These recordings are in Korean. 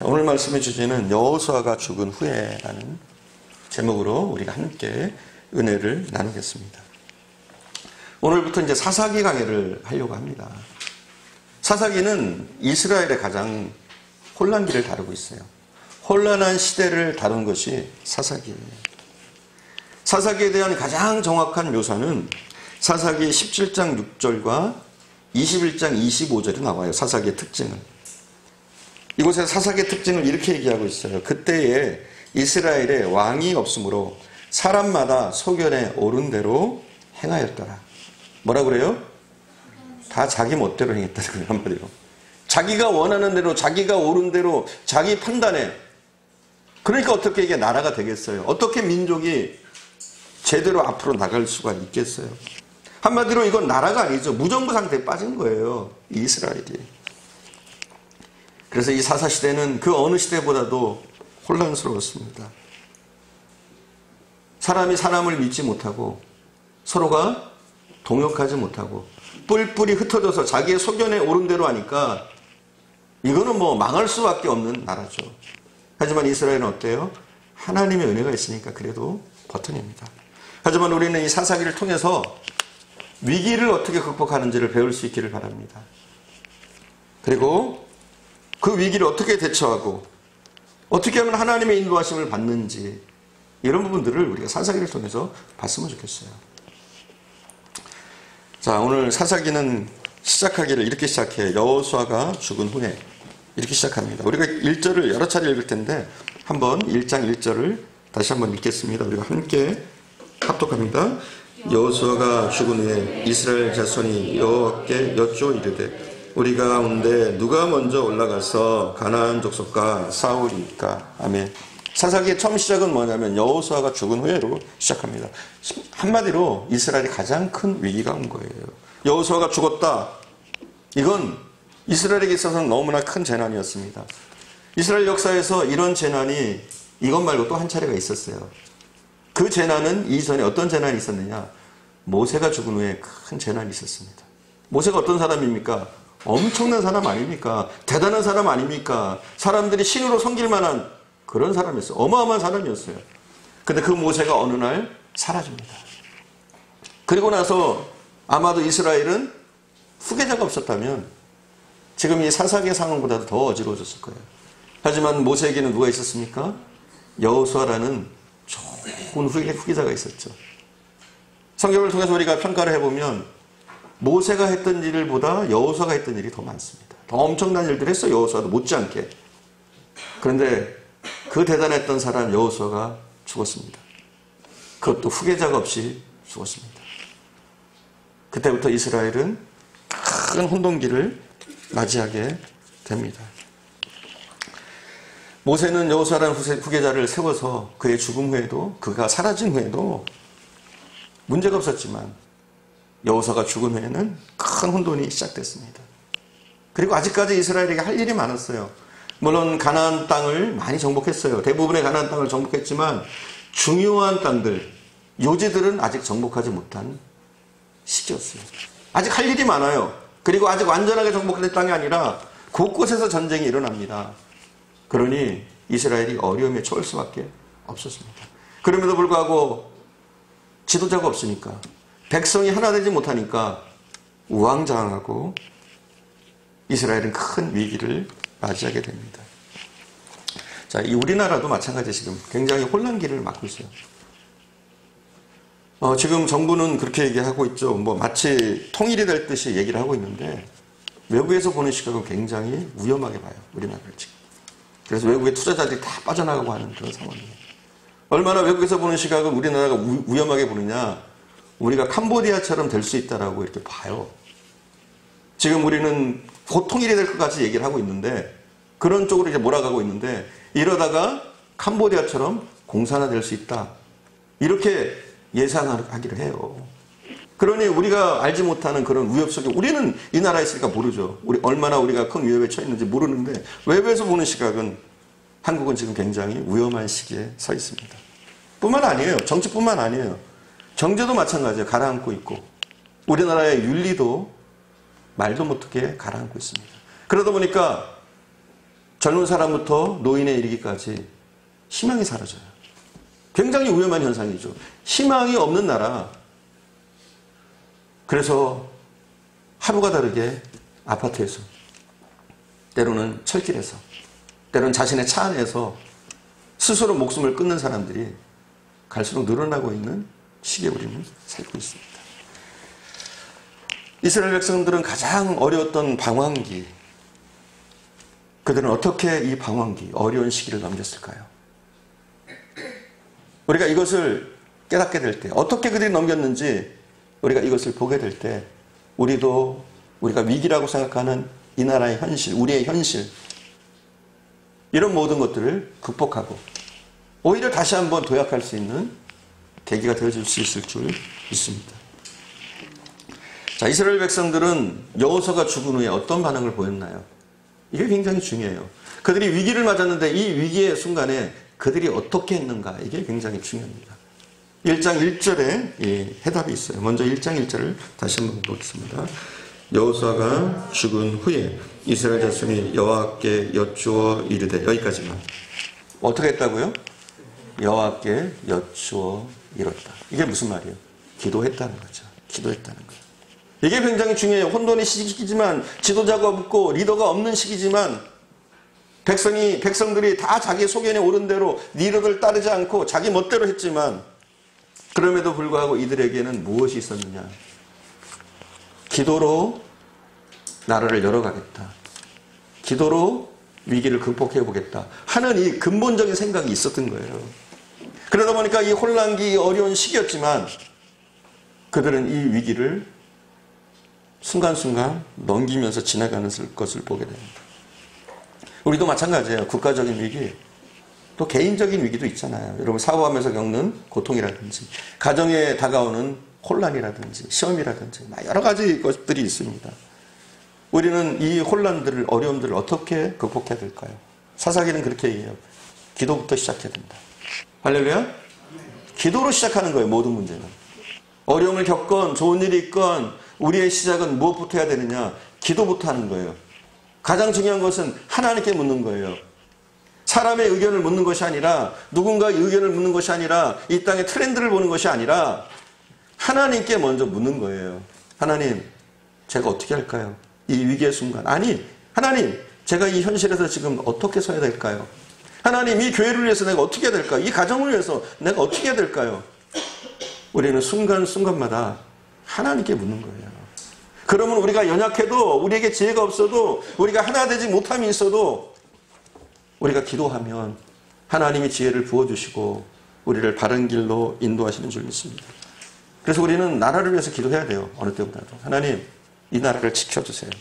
오늘 말씀의 주제는 여호수아가 죽은 후에라는 제목으로 우리가 함께 은혜를 나누겠습니다. 오늘부터 이제 사사기 강해를 하려고 합니다. 사사기는 이스라엘의 가장 혼란기를 다루고 있어요. 혼란한 시대를 다룬 것이 사사기예요. 사사기에 대한 가장 정확한 묘사는 사사기 17장 6절과 21장 25절에 나와요. 사사기의 특징은. 이곳에 사사기의 특징을 이렇게 얘기하고 있어요. 그때에 이스라엘에 왕이 없으므로 사람마다 소견에 오른 대로 행하였더라. 뭐라 그래요? 다 자기 멋대로 행했다는 거예요. 한마디로. 자기가 원하는 대로, 자기가 옳은 대로, 자기 판단에. 그러니까 어떻게 이게 나라가 되겠어요? 어떻게 민족이 제대로 앞으로 나갈 수가 있겠어요? 한마디로 이건 나라가 아니죠. 무정부 상태에 빠진 거예요. 이스라엘이. 그래서 이 사사시대는 그 어느 시대보다도 혼란스러웠습니다. 사람이 사람을 믿지 못하고 서로가 동역하지 못하고 뿔뿔이 흩어져서 자기의 소견에 옳은 대로 하니까 이거는 뭐 망할 수밖에 없는 나라죠. 하지만 이스라엘은 어때요? 하나님의 은혜가 있으니까 그래도 버텨냅니다. 하지만 우리는 이 사사기를 통해서 위기를 어떻게 극복하는지를 배울 수 있기를 바랍니다. 그리고 그 위기를 어떻게 대처하고 어떻게 하면 하나님의 인도하심을 받는지 이런 부분들을 우리가 사사기를 통해서 봤으면 좋겠어요. 자, 오늘 사사기는 시작하기를 이렇게 시작해요. 여호수아가 죽은 후에 이렇게 시작합니다. 우리가 1절을 여러 차례 읽을 텐데 한번 1장 1절을 다시 한번 읽겠습니다. 우리가 함께 합독합니다. 여호수아가 죽은 후에 이스라엘 자손이 여호와께 여쭈어 이르되 우리 가운데 누가 먼저 올라가서 가나안 족속과 싸우리까? 아멘. 사사기의 처음 시작은 뭐냐면 여호수아가 죽은 후에로 시작합니다. 한마디로 이스라엘이 가장 큰 위기가 온 거예요. 여호수아가 죽었다. 이건 이스라엘에게 있어서는 너무나 큰 재난이었습니다. 이스라엘 역사에서 이런 재난이 이것 말고 또 한 차례가 있었어요. 그 재난은 이전에 어떤 재난이 있었느냐? 모세가 죽은 후에 큰 재난이 있었습니다. 모세가 어떤 사람입니까? 엄청난 사람 아닙니까? 대단한 사람 아닙니까? 사람들이 신으로 섬길 만한 그런 사람이었어요. 어마어마한 사람이었어요. 근데 그 모세가 어느 날 사라집니다. 그리고 나서 아마도 이스라엘은 후계자가 없었다면 지금 이 사사기의 상황보다도 더 어지러워졌을 거예요. 하지만 모세에게는 누가 있었습니까? 여호수아라는 좋은 후계자가 있었죠. 성경을 통해서 우리가 평가를 해보면 모세가 했던 일보다 여호수아가 했던 일이 더 많습니다. 더 엄청난 일들을 했어요. 여호수아도 못지않게. 그런데 그 대단했던 사람 여호수아가 죽었습니다. 그것도 후계자가 없이 죽었습니다. 그때부터 이스라엘은 큰 혼돈기를 맞이하게 됩니다. 모세는 여호수아라는 후계자를 세워서 그의 죽음 후에도 그가 사라진 후에도 문제가 없었지만 여호수아가 죽은 후에는 큰 혼돈이 시작됐습니다. 그리고 아직까지 이스라엘에게 할 일이 많았어요. 물론 가나안 땅을 많이 정복했어요. 대부분의 가나안 땅을 정복했지만 중요한 땅들, 요지들은 아직 정복하지 못한 시기였어요. 아직 할 일이 많아요. 그리고 아직 완전하게 정복된 땅이 아니라 곳곳에서 전쟁이 일어납니다. 그러니 이스라엘이 어려움에 처할 수밖에 없었습니다. 그럼에도 불구하고 지도자가 없으니까 백성이 하나 되지 못하니까 우왕좌왕하고 이스라엘은 큰 위기를 맞이하게 됩니다. 자, 이 우리나라도 마찬가지 지금 굉장히 혼란기를 맞고 있어요. 지금 정부는 그렇게 얘기하고 있죠. 뭐 마치 통일이 될 듯이 얘기를 하고 있는데 외국에서 보는 시각은 굉장히 위험하게 봐요. 우리나라를 지금. 그래서 외국의 투자자들이 다 빠져나가고 하는 그런 상황이에요. 얼마나 외국에서 보는 시각은 우리나라가 위험하게 보느냐? 우리가 캄보디아처럼 될 수 있다라고 이렇게 봐요. 지금 우리는 곧 통일이 될 것 같이 얘기를 하고 있는데 그런 쪽으로 이제 몰아가고 있는데 이러다가 캄보디아처럼 공산화될 수 있다. 이렇게 예상하기를 해요. 그러니 우리가 알지 못하는 그런 위협 속에 우리는 이 나라에 있으니까 모르죠. 얼마나 우리가 큰 위협에 처했는지 모르는데 외부에서 보는 시각은 한국은 지금 굉장히 위험한 시기에 서 있습니다. 뿐만 아니에요. 정치뿐만 아니에요. 경제도 마찬가지예요. 가라앉고 있고 우리나라의 윤리도 말도 못하게 가라앉고 있습니다. 그러다 보니까 젊은 사람부터 노인에 이르기까지 희망이 사라져요. 굉장히 위험한 현상이죠. 희망이 없는 나라. 그래서 하루가 다르게 아파트에서, 때로는 철길에서, 때로는 자신의 차 안에서 스스로 목숨을 끊는 사람들이 갈수록 늘어나고 있는 시기에 우리는 살고 있습니다. 이스라엘 백성들은 가장 어려웠던 방황기, 그들은 어떻게 이 방황기, 어려운 시기를 넘겼을까요? 우리가 이것을 깨닫게 될 때, 어떻게 그들이 넘겼는지 우리가 이것을 보게 될 때, 우리도 우리가 위기라고 생각하는 이 나라의 현실, 우리의 현실, 이런 모든 것들을 극복하고 오히려 다시 한번 도약할 수 있는 계기가 되어줄 수 있을 줄 믿습니다. 자, 이스라엘 백성들은 여호수아가 죽은 후에 어떤 반응을 보였나요? 이게 굉장히 중요해요. 그들이 위기를 맞았는데 이 위기의 순간에 그들이 어떻게 했는가, 이게 굉장히 중요합니다. 1장 1절에 해답이 있어요. 먼저 1장 1절을 다시 한번 보겠습니다. 여호수아가 죽은 후에 이스라엘 자손이 여호와께 여쭈어 이르되, 여기까지만. 어떻게 했다고요? 여호와께 여쭈어 이뤘다. 이게 무슨 말이에요? 기도했다는 거죠. 기도했다는 거예요. 이게 굉장히 중요해요. 혼돈의 시기지만, 지도자가 없고 리더가 없는 시기지만, 백성들이 다 자기 소견에 오른 대로 리더를 따르지 않고 자기 멋대로 했지만, 그럼에도 불구하고 이들에게는 무엇이 있었느냐? 기도로 나라를 열어가겠다. 기도로 위기를 극복해보겠다 하는 이 근본적인 생각이 있었던 거예요. 그러다 보니까 이 혼란기, 어려운 시기였지만 그들은 이 위기를 순간순간 넘기면서 지나가는 것을 보게 됩니다. 우리도 마찬가지예요. 국가적인 위기, 또 개인적인 위기도 있잖아요. 여러분, 사고하면서 겪는 고통이라든지, 가정에 다가오는 혼란이라든지, 시험이라든지, 여러 가지 것들이 있습니다. 우리는 이 혼란들을, 어려움들을 어떻게 극복해야 될까요? 사사기는 그렇게 얘기해요. 기도부터 시작해야 된다. 할렐루야? 기도로 시작하는 거예요. 모든 문제는. 어려움을 겪건 좋은 일이 있건 우리의 시작은 무엇부터 해야 되느냐? 기도부터 하는 거예요. 가장 중요한 것은 하나님께 묻는 거예요. 사람의 의견을 묻는 것이 아니라, 누군가의 의견을 묻는 것이 아니라, 이 땅의 트렌드를 보는 것이 아니라 하나님께 먼저 묻는 거예요. 하나님, 제가 어떻게 할까요? 이 위기의 순간. 아니, 하나님, 제가 이 현실에서 지금 어떻게 서야 될까요? 하나님, 이 교회를 위해서 내가 어떻게 해야 될까요? 이 가정을 위해서 내가 어떻게 해야 될까요? 우리는 순간순간마다 하나님께 묻는 거예요. 그러면 우리가 연약해도, 우리에게 지혜가 없어도, 우리가 하나 되지 못함이 있어도 우리가 기도하면 하나님이 지혜를 부어주시고 우리를 바른 길로 인도하시는 줄 믿습니다. 그래서 우리는 나라를 위해서 기도해야 돼요. 어느 때보다도. 하나님, 이 나라를 지켜주세요.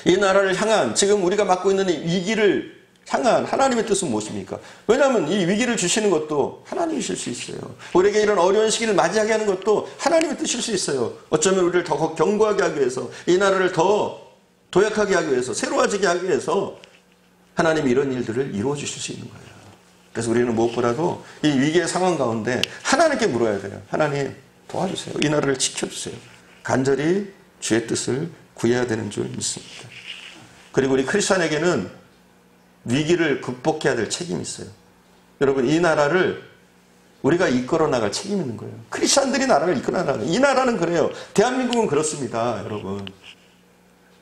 이 나라를 향한, 지금 우리가 맡고 있는 이 위기를 향한 하나님의 뜻은 무엇입니까? 왜냐하면 이 위기를 주시는 것도 하나님이실 수 있어요. 우리에게 이런 어려운 시기를 맞이하게 하는 것도 하나님의 뜻일 수 있어요. 어쩌면 우리를 더 견고하게 하기 위해서, 이 나라를 더 도약하게 하기 위해서, 새로워지게 하기 위해서 하나님이 이런 일들을 이루어 주실 수 있는 거예요. 그래서 우리는 무엇보다도 이 위기의 상황 가운데 하나님께 물어야 돼요. 하나님, 도와주세요. 이 나라를 지켜주세요. 간절히 주의 뜻을 구해야 되는 줄 믿습니다. 그리고 우리 크리스찬에게는 위기를 극복해야 될 책임이 있어요. 여러분, 이 나라를 우리가 이끌어 나갈 책임이 있는 거예요. 크리스찬들이 나라를 이끌어 나가요. 이 나라는 그래요. 대한민국은 그렇습니다. 여러분,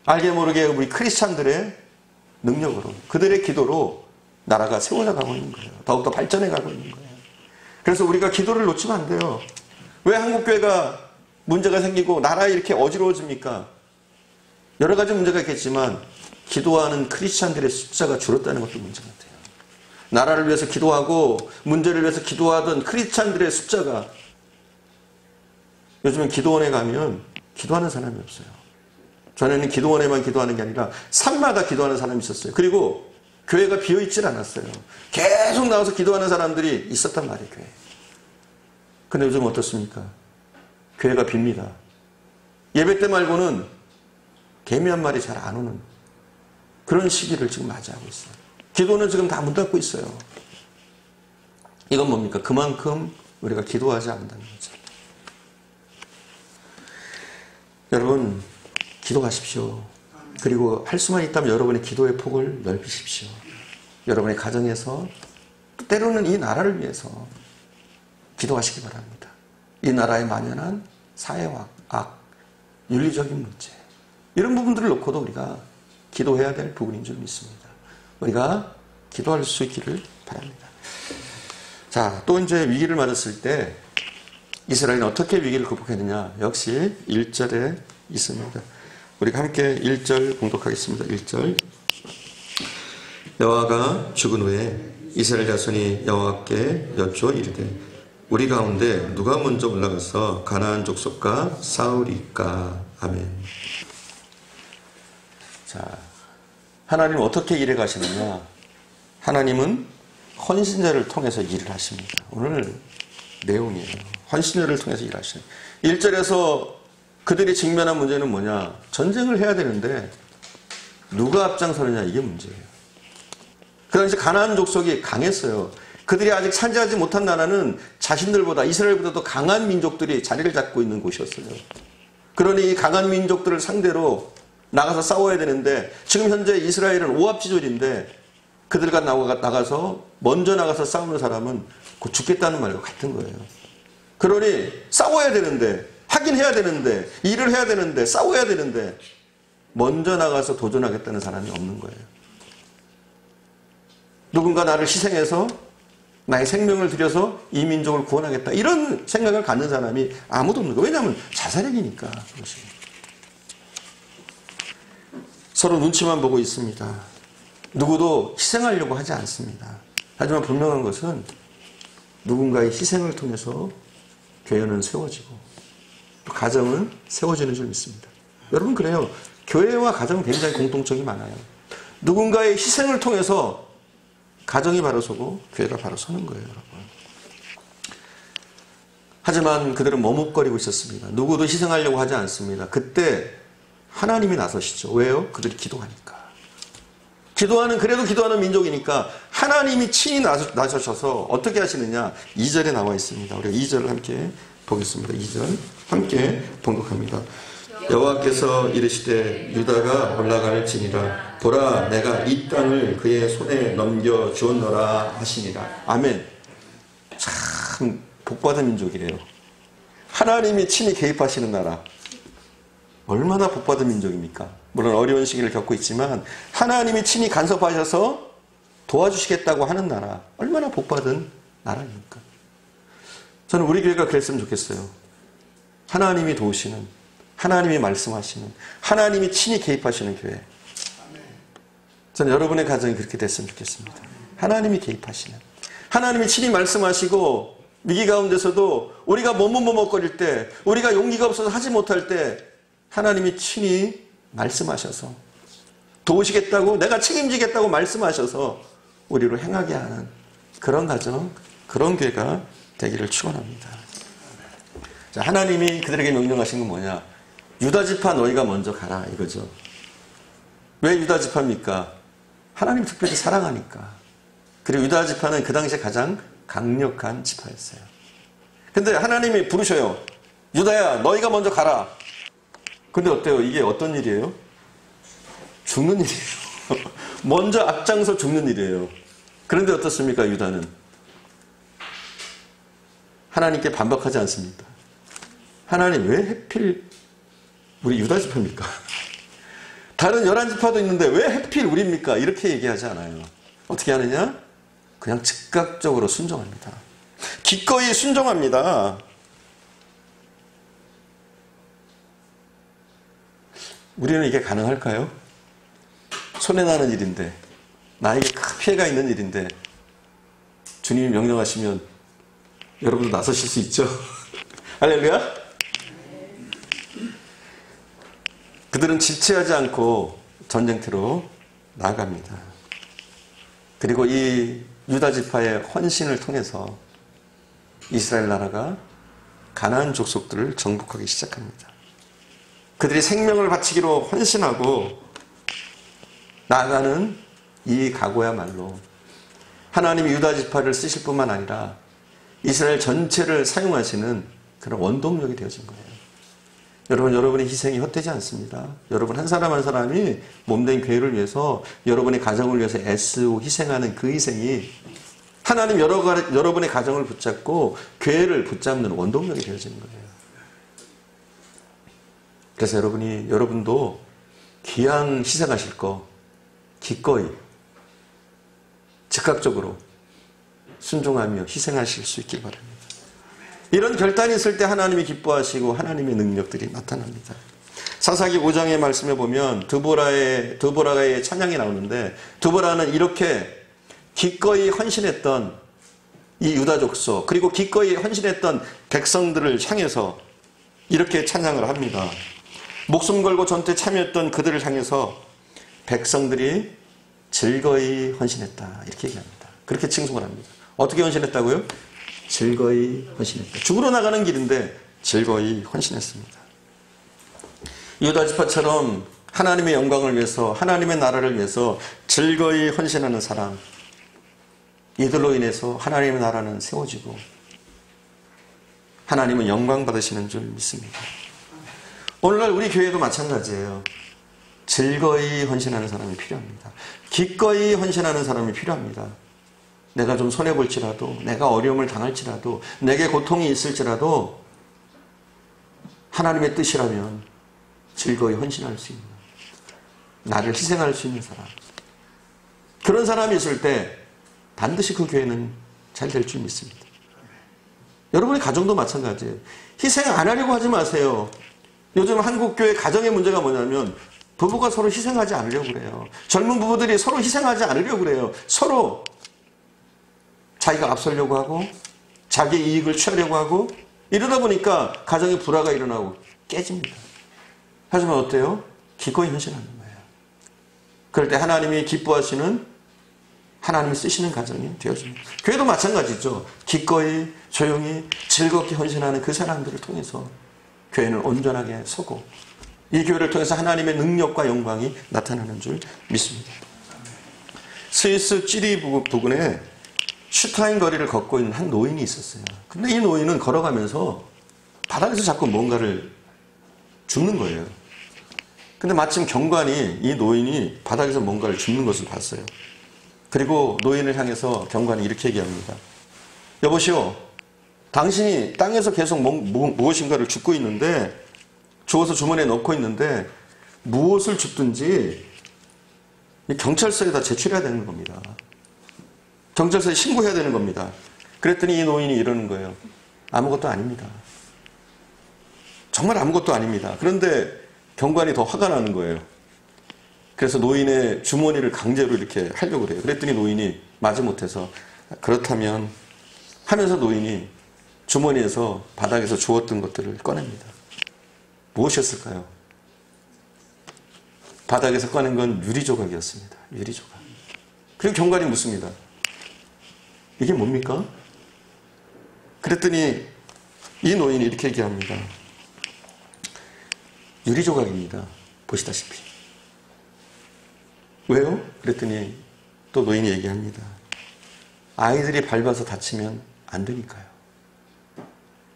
알게 모르게 우리 크리스찬들의 능력으로, 그들의 기도로 나라가 세워져 가고 있는 거예요. 더욱더 발전해 가고 있는 거예요. 그래서 우리가 기도를 놓치면 안 돼요. 왜 한국교회가 문제가 생기고 나라에 이렇게 어지러워집니까? 여러 가지 문제가 있겠지만 기도하는 크리스찬들의 숫자가 줄었다는 것도 문제 같아요. 나라를 위해서 기도하고 문제를 위해서 기도하던 크리스찬들의 숫자가, 요즘은 기도원에 가면 기도하는 사람이 없어요. 전에는 기도원에만 기도하는 게 아니라 산마다 기도하는 사람이 있었어요. 그리고 교회가 비어있질 않았어요. 계속 나와서 기도하는 사람들이 있었단 말이에요, 교회에. 근데 요즘 어떻습니까? 교회가 빕니다. 예배 때 말고는 개미 한 마리 잘 안 오는 그런 시기를 지금 맞이하고 있어요. 기도는 지금 다 문 닫고 있어요. 이건 뭡니까? 그만큼 우리가 기도하지 않는다는 거죠. 여러분, 기도하십시오. 그리고 할 수만 있다면 여러분의 기도의 폭을 넓히십시오. 여러분의 가정에서, 때로는 이 나라를 위해서 기도하시기 바랍니다. 이 나라에 만연한 사회와 악, 윤리적인 문제, 이런 부분들을 놓고도 우리가 기도해야 될 부분인 줄 믿습니다. 우리가 기도할 수 있기를 바랍니다. 자, 또 이제 위기를 맞았을 때 이스라엘은 어떻게 위기를 극복했느냐? 역시 1절에 있습니다. 우리가 함께 1절 봉독하겠습니다. 1절. 여호와가 죽은 후에 이스라엘 자손이 여호와께 여쭈어 이르되 우리 가운데 누가 먼저 올라가서 가나안 족속과 싸우리까? 아멘. 자, 하나님은 어떻게 일해 가시느냐? 하나님은 헌신자를 통해서 일을 하십니다. 오늘 내용이에요. 헌신자를 통해서 일하시는. 1절에서 그들이 직면한 문제는 뭐냐? 전쟁을 해야 되는데 누가 앞장서느냐, 이게 문제예요. 그 당시 가나안 족속이 강했어요. 그들이 아직 차지하지 못한 나라는 자신들보다, 이스라엘보다도 강한 민족들이 자리를 잡고 있는 곳이었어요. 그러니 이 강한 민족들을 상대로 나가서 싸워야 되는데 지금 현재 이스라엘은 오합지졸인데 그들과 나가서 먼저 나가서 싸우는 사람은 곧 죽겠다는 말과 같은 거예요. 그러니 싸워야 되는데, 하긴 해야 되는데, 일을 해야 되는데, 싸워야 되는데 먼저 나가서 도전하겠다는 사람이 없는 거예요. 누군가 나를 희생해서 나의 생명을 들여서 이 민족을 구원하겠다, 이런 생각을 갖는 사람이 아무도 없는 거예요. 왜냐하면 자살행위니까. 그것이. 서로 눈치만 보고 있습니다. 누구도 희생하려고 하지 않습니다. 하지만 분명한 것은 누군가의 희생을 통해서 교회는 세워지고 또 가정은 세워지는 줄 믿습니다. 여러분, 그래요. 교회와 가정은 굉장히 공통점이 많아요. 누군가의 희생을 통해서 가정이 바로 서고 교회가 바로 서는 거예요, 여러분. 하지만 그들은 머뭇거리고 있었습니다. 누구도 희생하려고 하지 않습니다. 그때 하나님이 나서시죠. 왜요? 그들이 기도하니까. 그래도 기도하는 민족이니까 하나님이 친히 나서셔서 어떻게 하시느냐? 2절에 나와 있습니다. 우리가 2절을 함께 보겠습니다. 2절 함께 봉독합니다. 여호와께서 이르시되 유다가 올라갈지니라. 보라, 내가 이 땅을 그의 손에 넘겨 주었노라 하시니라. 아멘. 참 복받은 민족이래요. 하나님이 친히 개입하시는 나라. 얼마나 복받은 민족입니까? 물론 어려운 시기를 겪고 있지만 하나님이 친히 간섭하셔서 도와주시겠다고 하는 나라, 얼마나 복받은 나라입니까? 저는 우리 교회가 그랬으면 좋겠어요. 하나님이 도우시는, 하나님이 말씀하시는, 하나님이 친히 개입하시는 교회. 저는 여러분의 가정이 그렇게 됐으면 좋겠습니다. 하나님이 개입하시는, 하나님이 친히 말씀하시고 위기 가운데서도 우리가 머뭇머뭇거릴 때, 우리가 용기가 없어서 하지 못할 때 하나님이 친히 말씀하셔서 도우시겠다고, 내가 책임지겠다고 말씀하셔서 우리로 행하게 하는 그런 가정, 그런 교회가 되기를 축원합니다. 자, 하나님이 그들에게 명령하신 건 뭐냐? 유다 지파 너희가 먼저 가라, 이거죠. 왜 유다 지파입니까? 하나님 특별히 사랑하니까. 그리고 유다 지파는 그 당시에 가장 강력한 지파였어요. 근데 하나님이 부르셔요. 유다야, 너희가 먼저 가라. 근데 어때요? 이게 어떤 일이에요? 죽는 일이에요. 먼저 앞장서 죽는 일이에요. 그런데 어떻습니까? 유다는 하나님께 반박하지 않습니다. 하나님, 왜 하필 우리 유다 지파입니까? 다른 11지파도 있는데 왜 하필 우리입니까? 이렇게 얘기하지 않아요. 어떻게 하느냐? 그냥 즉각적으로 순종합니다. 기꺼이 순종합니다. 우리는 이게 가능할까요? 손해나는 일인데, 나에게 큰 피해가 있는 일인데 주님이 명령하시면 여러분도 나서실 수 있죠? 할렐루야? 그들은 지체하지 않고 전쟁터로 나아갑니다. 그리고 이 유다 지파의 헌신을 통해서 이스라엘 나라가 가나안 족속들을 정복하기 시작합니다. 그들이 생명을 바치기로 헌신하고 나아가는 이 각오야말로 하나님이 유다 지파를 쓰실 뿐만 아니라 이스라엘 전체를 사용하시는 그런 원동력이 되어진 거예요. 여러분, 여러분의 희생이 헛되지 않습니다. 여러분 한 사람 한 사람이 몸된 교회를 위해서, 여러분의 가정을 위해서 애쓰고 희생하는 그 희생이 하나님 여러분의 가정을 붙잡고 교회를 붙잡는 원동력이 되어지는 거예요. 그래서 여러분도 귀한 희생하실 거 기꺼이 즉각적으로 순종하며 희생하실 수 있길 바랍니다. 이런 결단이 있을 때 하나님이 기뻐하시고 하나님의 능력들이 나타납니다. 사사기 5장의 말씀에 보면 드보라의 찬양이 나오는데, 드보라는 이렇게 기꺼이 헌신했던 이 유다 족속, 그리고 기꺼이 헌신했던 백성들을 향해서 이렇게 찬양을 합니다. 목숨 걸고 전투에 참여했던 그들을 향해서 백성들이 즐거이 헌신했다, 이렇게 얘기합니다. 그렇게 칭송을 합니다. 어떻게 헌신했다고요? 즐거이 헌신했다. 죽으러 나가는 길인데 즐거이 헌신했습니다. 유다 지파처럼 하나님의 영광을 위해서, 하나님의 나라를 위해서 즐거이 헌신하는 사람, 이들로 인해서 하나님의 나라는 세워지고 하나님은 영광 받으시는 줄 믿습니다. 오늘날 우리 교회도 마찬가지예요. 즐거이 헌신하는 사람이 필요합니다. 기꺼이 헌신하는 사람이 필요합니다. 내가 좀 손해볼지라도, 내가 어려움을 당할지라도, 내게 고통이 있을지라도 하나님의 뜻이라면 즐거이 헌신할 수 있는, 나를 희생할 수 있는 사람, 그런 사람이 있을 때 반드시 그 교회는 잘 될 줄 믿습니다. 여러분의 가정도 마찬가지예요. 희생 안 하려고 하지 마세요. 요즘 한국교회 가정의 문제가 뭐냐면 부부가 서로 희생하지 않으려고 그래요. 젊은 부부들이 서로 희생하지 않으려고 그래요. 서로 자기가 앞서려고 하고 자기 이익을 취하려고 하고, 이러다 보니까 가정에 불화가 일어나고 깨집니다. 하지만 어때요? 기꺼이 헌신하는 거예요. 그럴 때 하나님이 기뻐하시는, 하나님이 쓰시는 가정이 되어집니다. 교회도 마찬가지죠. 기꺼이 조용히 즐겁게 헌신하는 그 사람들을 통해서 교회는 온전하게 서고, 이 교회를 통해서 하나님의 능력과 영광이 나타나는 줄 믿습니다. 스위스 찌리 부근에 슈타인 거리를 걷고 있는 한 노인이 있었어요. 근데 이 노인은 걸어가면서 바닥에서 자꾸 뭔가를 줍는 거예요. 근데 마침 경관이 이 노인이 바닥에서 뭔가를 줍는 것을 봤어요. 그리고 노인을 향해서 경관이 이렇게 얘기합니다. 여보시오, 당신이 땅에서 계속 무엇인가를 줍고 있는데, 주워서 주머니에 넣고 있는데 무엇을 줍든지 경찰서에다 제출해야 되는 겁니다. 경찰서에 신고해야 되는 겁니다. 그랬더니 이 노인이 이러는 거예요. 아무것도 아닙니다. 정말 아무것도 아닙니다. 그런데 경관이 더 화가 나는 거예요. 그래서 노인의 주머니를 강제로 이렇게 하려고 그래요. 그랬더니 노인이 마지못해서 그렇다면 하면서 노인이 주머니에서 바닥에서 주웠던 것들을 꺼냅니다. 무엇이었을까요? 바닥에서 꺼낸 건 유리조각이었습니다. 유리조각. 그리고 경관이 묻습니다. 이게 뭡니까? 그랬더니 이 노인이 이렇게 얘기합니다. 유리조각입니다. 보시다시피. 왜요? 그랬더니 또 노인이 얘기합니다. 아이들이 밟아서 다치면 안 되니까요.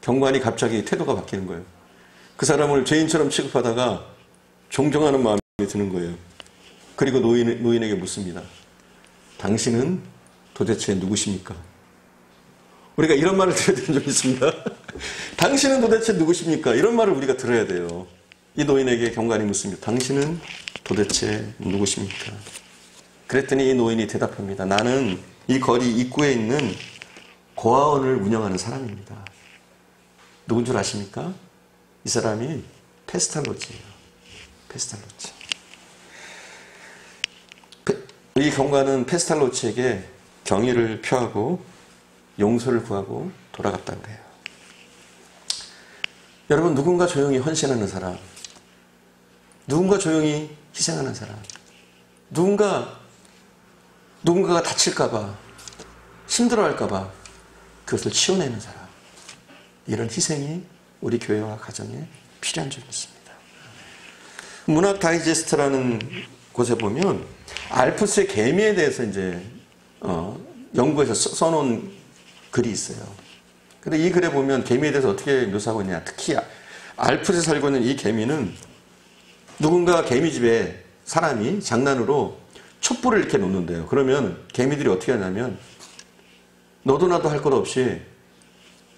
경관이 갑자기 태도가 바뀌는 거예요. 그 사람을 죄인처럼 취급하다가 존경하는 마음이 드는 거예요. 그리고 노인에게 묻습니다. 당신은 도대체 누구십니까? 우리가 이런 말을 들어야 되는 점 있습니다. 당신은 도대체 누구십니까? 이런 말을 우리가 들어야 돼요. 이 노인에게 경관이 묻습니다. 당신은 도대체 누구십니까? 그랬더니 이 노인이 대답합니다. 나는 이 거리 입구에 있는 고아원을 운영하는 사람입니다. 누군 줄 아십니까? 이 사람이 페스탈로치예요. 페스탈로치. 이 경관은 페스탈로치에게 경의를 표하고 용서를 구하고 돌아갔다고 해요. 여러분, 누군가 조용히 헌신하는 사람, 누군가 조용히 희생하는 사람, 누군가가 다칠까봐, 힘들어할까봐 그것을 치워내는 사람, 이런 희생이 우리 교회와 가정에 필요한 줄 믿습니다. 문학 다이제스트라는 곳에 보면 알프스의 개미에 대해서 이제 연구해서 써놓은 글이 있어요. 근데 이 글에 보면 개미에 대해서 어떻게 묘사하고 있냐. 특히 알프스에 살고 있는 이 개미는 누군가 개미집에 사람이 장난으로 촛불을 이렇게 놓는데요. 그러면 개미들이 어떻게 하냐면 너도 나도 할 것 없이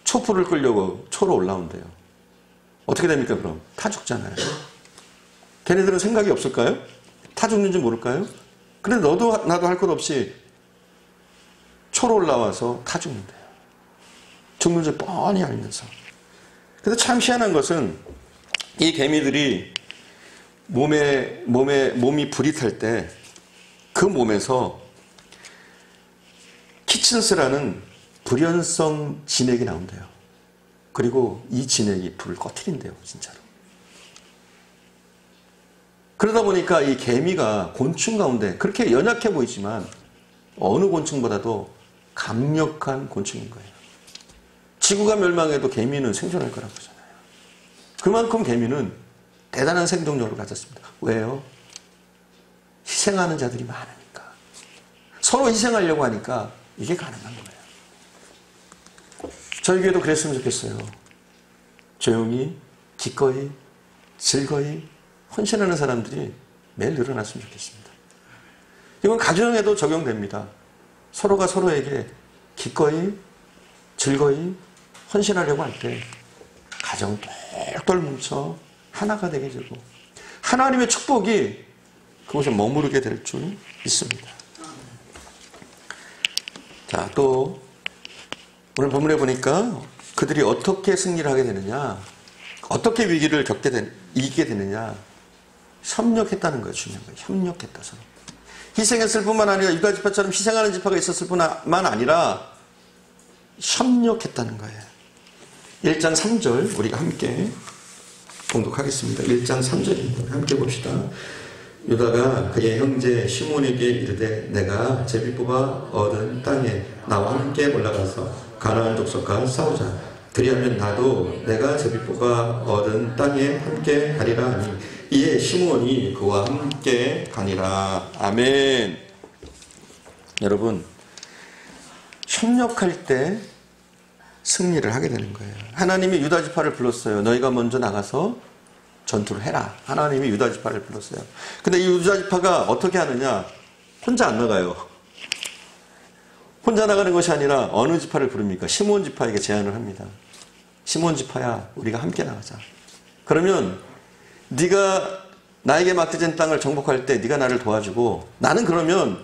촛불을 끌려고 초로 올라온대요. 어떻게 됩니까 그럼? 타 죽잖아요. 걔네들은 생각이 없을까요? 타 죽는지 모를까요? 그런데 너도 나도 할 것 없이 초로 올라와서 타 죽는데요. 죽는 줄 뻔히 알면서. 근데 참 희한한 것은 이 개미들이 몸이 불이 탈 때 그 몸에서 키친스라는 불연성 진액이 나온대요. 그리고 이 진액이 불을 꺼트린대요, 진짜로. 그러다 보니까 이 개미가 곤충 가운데 그렇게 연약해 보이지만 어느 곤충보다도 강력한 곤충인 거예요. 지구가 멸망해도 개미는 생존할 거라고 하잖아요. 그만큼 개미는 대단한 생존력을 가졌습니다. 왜요? 희생하는 자들이 많으니까. 서로 희생하려고 하니까 이게 가능한 거예요. 저희 교회도 그랬으면 좋겠어요. 조용히, 기꺼이, 즐거이 헌신하는 사람들이 매일 늘어났으면 좋겠습니다. 이건 가정에도 적용됩니다. 서로가 서로에게 기꺼이, 즐거이 헌신하려고 할 때 가정 똘똘 뭉쳐 하나가 되게 되고 하나님의 축복이 그곳에 머무르게 될 줄 믿습니다. 자, 또 오늘 본문에 보니까 그들이 어떻게 승리를 하게 되느냐, 어떻게 위기를 이기게 되느냐, 협력했다는 거예요. 중요한 거예요. 협력했다 서로. 희생했을 뿐만 아니라 유다 지파처럼 희생하는 지파가 있었을 뿐만 아니라 협력했다는 거예요. 1장 3절 우리가 함께 봉독하겠습니다. 1장 3절입니다. 함께 봅시다. 유다가 그의 형제 시몬에게 이르되 내가 제비 뽑아 얻은 땅에 나와 함께 올라가서 가나안 족속과 싸우자. 그리하면 나도 내가 제비 뽑아 얻은 땅에 함께 가리라 하니 이에 시몬이 그와 함께 가니라. 아멘. 여러분, 협력할 때 승리를 하게 되는 거예요. 하나님이 유다 지파를 불렀어요. 너희가 먼저 나가서 전투를 해라. 하나님이 유다 지파를 불렀어요. 근데 이 유다 지파가 어떻게 하느냐? 혼자 안 나가요. 혼자 나가는 것이 아니라 어느 지파를 부릅니까? 시몬 지파에게 제안을 합니다. 시몬 지파야, 우리가 함께 나가자. 그러면 네가 나에게 맡겨진 땅을 정복할 때 네가 나를 도와주고 나는 그러면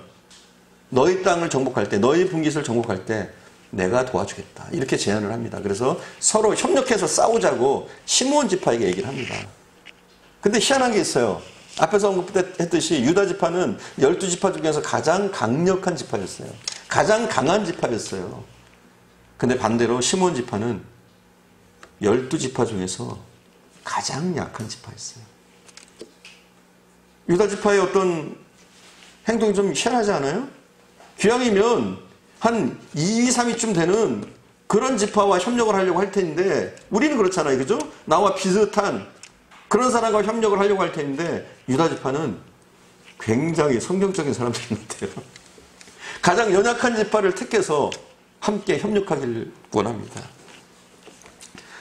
너희 땅을 정복할 때, 너희 분깃을 정복할 때 내가 도와주겠다. 이렇게 제안을 합니다. 그래서 서로 협력해서 싸우자고 시몬 지파에게 얘기를 합니다. 근데 희한한 게 있어요. 앞에서 언급했듯이 유다 지파는 12지파 중에서 가장 강력한 지파였어요. 가장 강한 지파였어요. 근데 반대로 시몬 지파는 12지파 중에서 가장 약한 지파였어요. 유다 지파의 어떤 행동이 좀 희한하지 않아요? 기왕이면 한 2, 3위쯤 되는 그런 지파와 협력을 하려고 할 텐데 우리는 그렇잖아요. 그죠? 나와 비슷한 그런 사람과 협력을 하려고 할 텐데 유다 지파는 굉장히 성경적인 사람들인데요. 가장 연약한 지파를 택해서 함께 협력하기를 원합니다.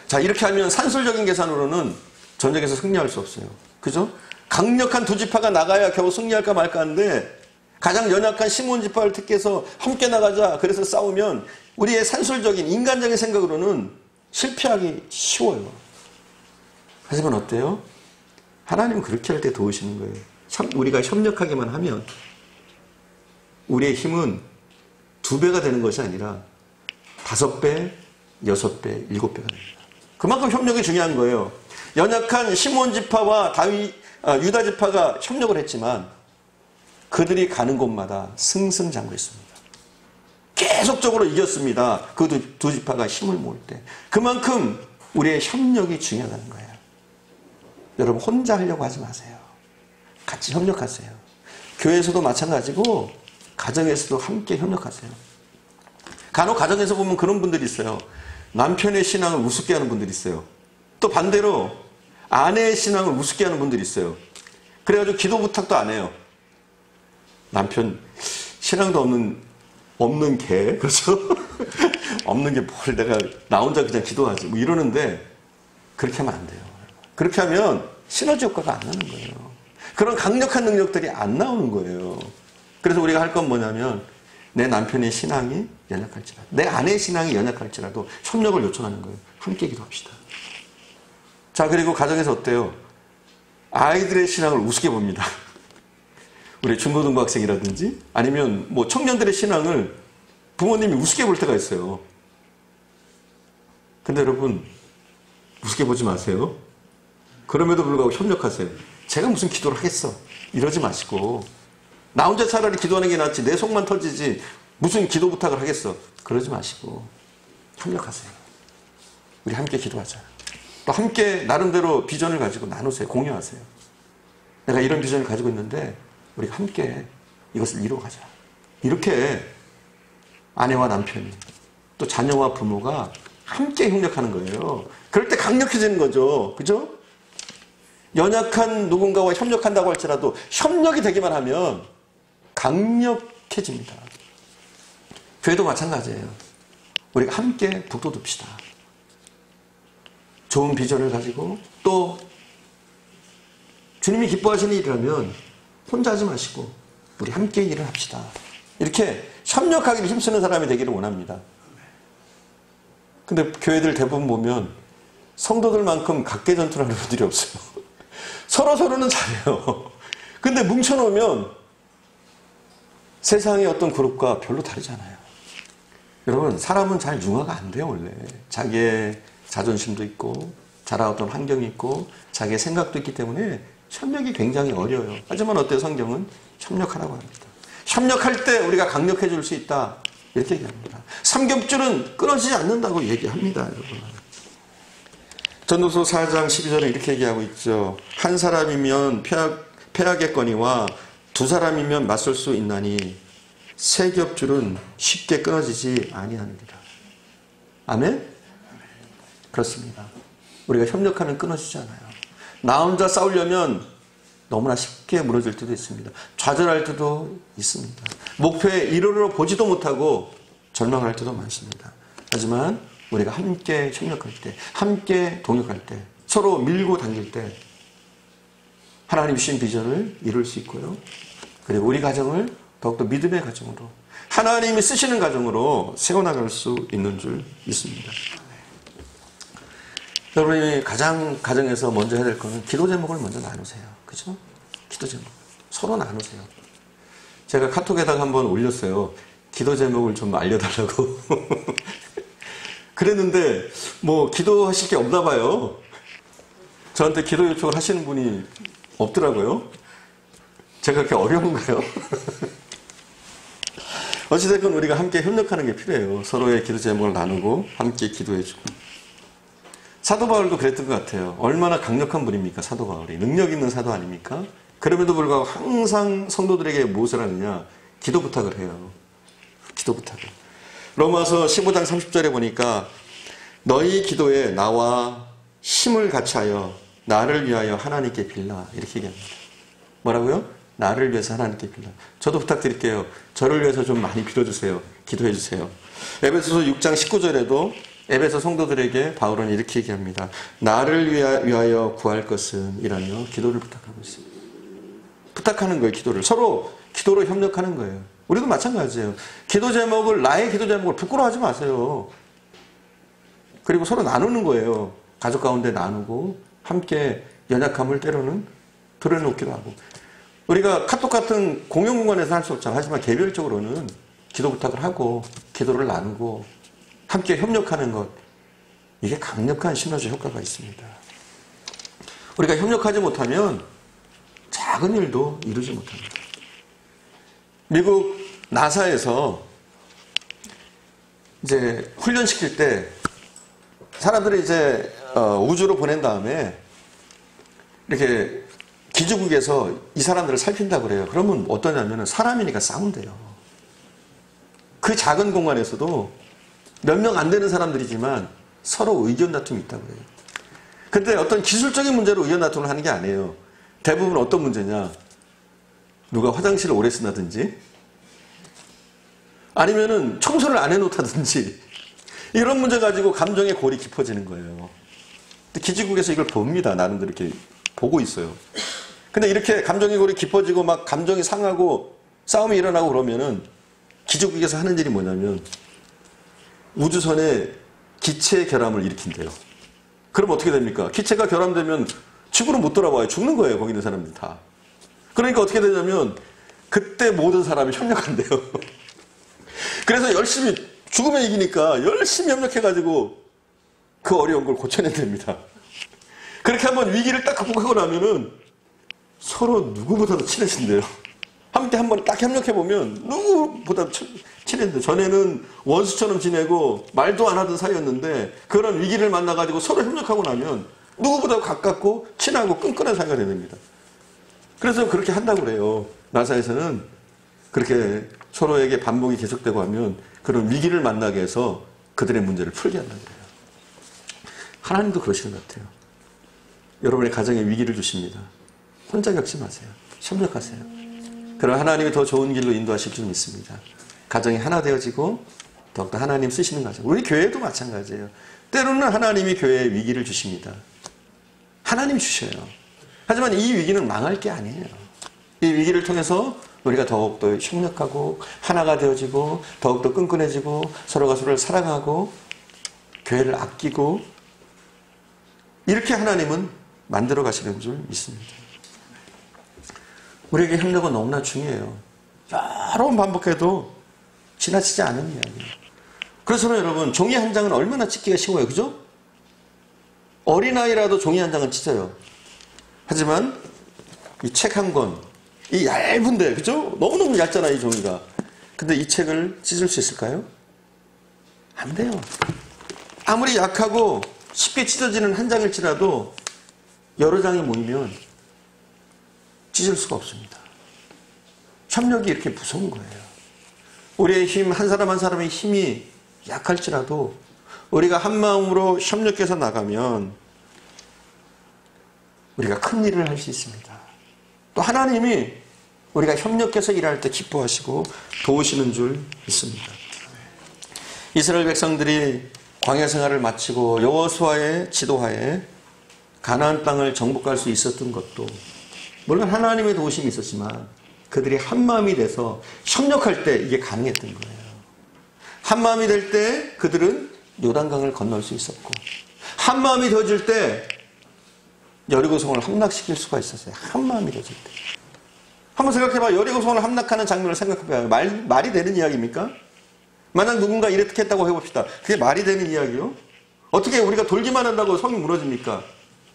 자, 이렇게 하면 산술적인 계산으로는 전쟁에서 승리할 수 없어요. 그죠? 강력한 두 지파가 나가야 겨우 승리할까 말까 하는데 가장 연약한 시몬 지파를 택해서 함께 나가자. 그래서 싸우면 우리의 산술적인 인간적인 생각으로는 실패하기 쉬워요. 하지만 어때요? 하나님은 그렇게 할 때 도우시는 거예요. 우리가 협력하기만 하면 우리의 힘은 2배가 되는 것이 아니라 5배, 6배, 7배가 됩니다. 그만큼 협력이 중요한 거예요. 연약한 시몬 지파와 유다 지파가 협력을 했지만 그들이 가는 곳마다 승승장구했습니다. 계속적으로 이겼습니다. 그 두 지파가 힘을 모을 때. 그만큼 우리의 협력이 중요하다는 거예요. 여러분 혼자 하려고 하지 마세요. 같이 협력하세요. 교회에서도 마찬가지고 가정에서도 함께 협력하세요. 간혹 가정에서 보면 그런 분들이 있어요. 남편의 신앙을 우습게 하는 분들이 있어요. 또 반대로 아내의 신앙을 우습게 하는 분들이 있어요. 그래가지고 기도 부탁도 안 해요. 남편 신앙도 없는 개, 그렇죠? 없는 게 뭘 내가 나 혼자 그냥 기도하지 뭐 이러는데 그렇게 하면 안 돼요. 그렇게 하면 시너지 효과가 안 나는 거예요. 그런 강력한 능력들이 안 나오는 거예요. 그래서 우리가 할 건 뭐냐면 내 남편의 신앙이 연약할지라도, 내 아내의 신앙이 연약할지라도 협력을 요청하는 거예요. 함께 기도합시다. 자, 그리고 가정에서 어때요? 아이들의 신앙을 우습게 봅니다. 우리 중고등부 학생이라든지 아니면 뭐 청년들의 신앙을 부모님이 우습게 볼 때가 있어요. 근데 여러분, 우습게 보지 마세요. 그럼에도 불구하고 협력하세요. 제가 무슨 기도를 하겠어. 이러지 마시고, 나 혼자 차라리 기도하는 게 낫지, 내 속만 터지지 무슨 기도 부탁을 하겠어. 그러지 마시고 협력하세요. 우리 함께 기도하자. 또 함께 나름대로 비전을 가지고 나누세요. 공유하세요. 내가 이런 비전을 가지고 있는데 우리가 함께 이것을 이루어가자. 이렇게 아내와 남편이, 또 자녀와 부모가 함께 협력하는 거예요. 그럴 때 강력해지는 거죠. 그죠? 연약한 누군가와 협력한다고 할지라도 협력이 되기만 하면 강력해집니다. 교회도 마찬가지예요. 우리가 함께 북돋웁시다. 좋은 비전을 가지고, 또 주님이 기뻐하시는 일이라면 혼자 하지 마시고 우리 함께 일을 합시다. 이렇게 협력하기를 힘쓰는 사람이 되기를 원합니다. 근데 교회들 대부분 보면 성도들만큼 각계전투를 하는 분들이 없어요. 서로는 잘해요. 근데 뭉쳐놓으면 세상의 어떤 그룹과 별로 다르지 않아요. 여러분, 사람은 잘 융화가 안 돼요, 원래. 자기의 자존심도 있고, 자라왔던 어떤 환경이 있고, 자기의 생각도 있기 때문에 협력이 굉장히 어려워요. 하지만 어때요? 성경은 협력하라고 합니다. 협력할 때 우리가 강력해질 수 있다. 이렇게 얘기합니다. 삼겹줄은 끊어지지 않는다고 얘기합니다, 여러분. 전도서 4장 12절에 이렇게 얘기하고 있죠. 한 사람이면 패하겠거니와 두 사람이면 맞설 수 있나니 세 겹줄은 쉽게 끊어지지 아니하느니라. 아멘? 그렇습니다. 우리가 협력하면 끊어지지 않아요. 나 혼자 싸우려면 너무나 쉽게 무너질 때도 있습니다. 좌절할 때도 있습니다. 목표에 이르러 보지도 못하고 절망할 때도 많습니다. 하지만 우리가 함께 협력할 때, 함께 동역할 때, 서로 밀고 당길 때 하나님이 주신 비전을 이룰 수 있고요. 그리고 우리 가정을 더욱더 믿음의 가정으로, 하나님이 쓰시는 가정으로 세워나갈 수 있는 줄 믿습니다. 여러분이 가정에서 먼저 해야 될 거는 기도 제목을 먼저 나누세요. 그죠? 기도 제목. 서로 나누세요. 제가 카톡에다가 한번 올렸어요. 기도 제목을 좀 알려달라고. 그랬는데, 뭐, 기도하실 게 없나 봐요. 저한테 기도 요청을 하시는 분이 없더라고요. 제가 그렇게 어려운가요? 어찌됐건 우리가 함께 협력하는 게 필요해요. 서로의 기도 제목을 나누고 함께 기도해주고. 사도 바울도 그랬던 것 같아요. 얼마나 강력한 분입니까, 사도 바울이. 능력 있는 사도 아닙니까? 그럼에도 불구하고 항상 성도들에게 무엇을 하느냐? 기도 부탁을 해요. 기도 부탁을. 로마서 15장 30절에 보니까 너희 기도에 나와 힘을 같이하여 나를 위하여 하나님께 빌라. 이렇게 얘기합니다. 뭐라고요? 나를 위해서 하나님께 빌라. 저도 부탁드릴게요. 저를 위해서 좀 많이 빌어주세요. 기도해주세요. 에베소서 6장 19절에도 에베소 성도들에게 바울은 이렇게 얘기합니다. 나를 위하여 구할 것은 이라며 기도를 부탁하고 있습니다. 부탁하는 거예요, 기도를. 서로 기도로 협력하는 거예요. 우리도 마찬가지예요. 나의 기도 제목을 부끄러워하지 마세요. 그리고 서로 나누는 거예요. 가족 가운데 나누고 함께 연약함을 때로는 드러놓기도 하고. 우리가 카톡 같은 공용 공간에서 할 수 없잖아요. 하지만 개별적으로는 기도 부탁을 하고 기도를 나누고 함께 협력하는 것, 이게 강력한 시너지 효과가 있습니다. 우리가 협력하지 못하면 작은 일도 이루지 못합니다. 미국 나사에서 이제 훈련시킬 때 사람들을 이제 우주로 보낸 다음에 이렇게 기지국에서 이 사람들을 살핀다고 그래요. 그러면 어떠냐면 사람이니까 싸운대요. 그 작은 공간에서도 몇 명 안 되는 사람들이지만 서로 의견 다툼이 있다고 그래요. 근데 어떤 기술적인 문제로 의견 다툼을 하는 게 아니에요. 대부분 어떤 문제냐? 누가 화장실을 오래 쓴다든지 아니면은 청소를 안 해놓다든지 이런 문제 가지고 감정의 골이 깊어지는 거예요. 기지국에서 이걸 봅니다. 나름대로 이렇게 보고 있어요. 근데 이렇게 감정이 고리 깊어지고 막 감정이 상하고 싸움이 일어나고 그러면은 기지국에서 하는 일이 뭐냐면 우주선에 기체 결함을 일으킨대요. 그럼 어떻게 됩니까? 기체가 결함되면 지구로 못 돌아와요. 죽는 거예요. 거기 있는 사람들이 다. 그러니까 어떻게 되냐면 그때 모든 사람이 협력한대요. 그래서 열심히 죽으면 이기니까 열심히 협력해가지고 그 어려운 걸 고쳐낸답니다. 그렇게 한번 위기를 딱 극복하고 나면은 서로 누구보다도 친해진대요. 함께 한번 딱 협력해보면 누구보다도 친해진대요. 전에는 원수처럼 지내고 말도 안 하던 사이였는데 그런 위기를 만나가지고 서로 협력하고 나면 누구보다 가깝고 친하고 끈끈한 사이가 됩니다. 그래서 그렇게 한다고 그래요. 나사에서는 그렇게 서로에게 반복이 계속되고 하면 그런 위기를 만나게 해서 그들의 문제를 풀게 한다고 해요. 하나님도 그러시는 것 같아요. 여러분의 가정에 위기를 주십니다. 혼자 겪지 마세요. 협력하세요. 그럼 하나님이 더 좋은 길로 인도하실 줄 믿습니다. 가정이 하나 되어지고 더욱더 하나님 쓰시는 가정. 우리 교회도 마찬가지예요. 때로는 하나님이 교회에 위기를 주십니다. 하나님 주셔요. 하지만 이 위기는 망할 게 아니에요. 이 위기를 통해서 우리가 더욱더 협력하고 하나가 되어지고 더욱더 끈끈해지고 서로가 서로를 사랑하고 교회를 아끼고 이렇게 하나님은 만들어 가시는 줄 믿습니다. 우리에게 협력은 너무나 중요해요. 여러 번 반복해도 지나치지 않은 이야기예요. 그래서 여러분 종이 한 장은 얼마나 찢기가 쉬워요. 그죠? 어린아이라도 종이 한 장은 찢어요. 하지만 이 책 한 권, 이 얇은데 그죠? 너무너무 얇잖아요. 이 종이가. 근데 이 책을 찢을 수 있을까요? 안 돼요. 아무리 약하고 쉽게 찢어지는 한 장일지라도 여러 장이 모이면 찢을 수가 없습니다. 협력이 이렇게 무서운 거예요. 우리의 힘, 한 사람 한 사람의 힘이 약할지라도 우리가 한 마음으로 협력해서 나가면 우리가 큰 일을 할 수 있습니다. 또 하나님이 우리가 협력해서 일할 때 기뻐하시고 도우시는 줄 믿습니다. 이스라엘 백성들이 광야 생활을 마치고 여호수아의 지도하에 가나안 땅을 정복할 수 있었던 것도 물론 하나님의 도우심이 있었지만 그들이 한 마음이 돼서 협력할 때 이게 가능했던 거예요. 한 마음이 될 때 그들은 요단강을 건널 수 있었고 한 마음이 되어질 때 여리고성을 함락시킬 수가 있었어요. 한 마음이 되어질 때. 한번 생각해봐. 여리고성을 함락하는 장면을 생각해봐요. 말이 되는 이야기입니까? 만약 누군가 이렇게 했다고 해봅시다. 그게 말이 되는 이야기요? 어떻게 우리가 돌기만 한다고 성이 무너집니까?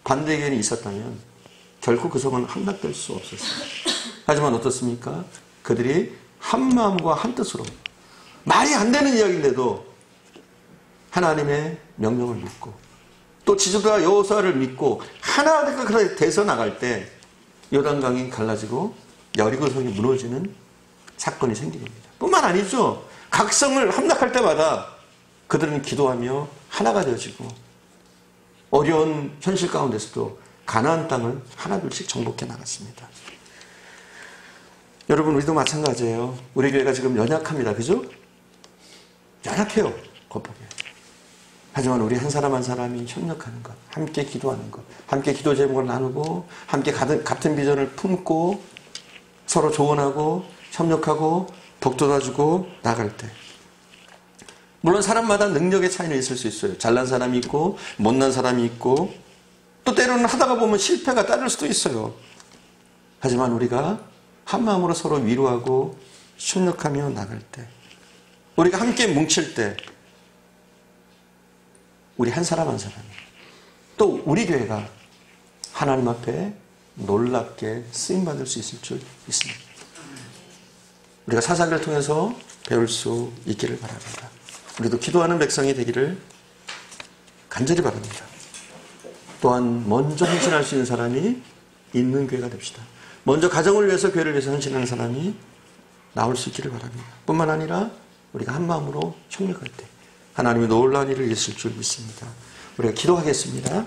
반대 의견이 있었다면 결코 그 성은 함락될 수 없었어요. 하지만 어떻습니까? 그들이 한 마음과 한 뜻으로 말이 안 되는 이야기인데도 하나님의 명령을 믿고 또 지도자 여호수아를 믿고 하나가 돼서 나갈 때 요단강이 갈라지고 여리고성이 무너지는 사건이 생기게 됩니다. 뿐만 아니죠. 각 성을 함락할 때마다 그들은 기도하며 하나가 되어지고 어려운 현실 가운데서도 가나안 땅을 하나둘씩 정복해 나갔습니다. 여러분 우리도 마찬가지예요. 우리 교회가 지금 연약합니다. 그죠? 연약해요. 겉보기에. 하지만 우리 한 사람 한 사람이 협력하는 것, 함께 기도하는 것, 함께 기도 제목을 나누고 함께 같은 비전을 품고 서로 조언하고 협력하고 복돋아주고 나갈 때 물론 사람마다 능력의 차이는 있을 수 있어요. 잘난 사람이 있고 못난 사람이 있고 또 때로는 하다가 보면 실패가 따를 수도 있어요. 하지만 우리가 한 마음으로 서로 위로하고 협력하며 나갈 때 우리가 함께 뭉칠 때 우리 한 사람 한 사람이 또 우리 교회가 하나님 앞에 놀랍게 쓰임받을 수 있을 줄 믿습니다. 우리가 사사기를 통해서 배울 수 있기를 바랍니다. 우리도 기도하는 백성이 되기를 간절히 바랍니다. 또한 먼저 헌신할 수 있는 사람이 있는 교회가 됩시다. 먼저 가정을 위해서 교회를 위해서 헌신하는 사람이 나올 수 있기를 바랍니다. 뿐만 아니라 우리가 한 마음으로 협력할 때 하나님이 놀라운 일을 있을 줄 믿습니다. 우리가 기도하겠습니다.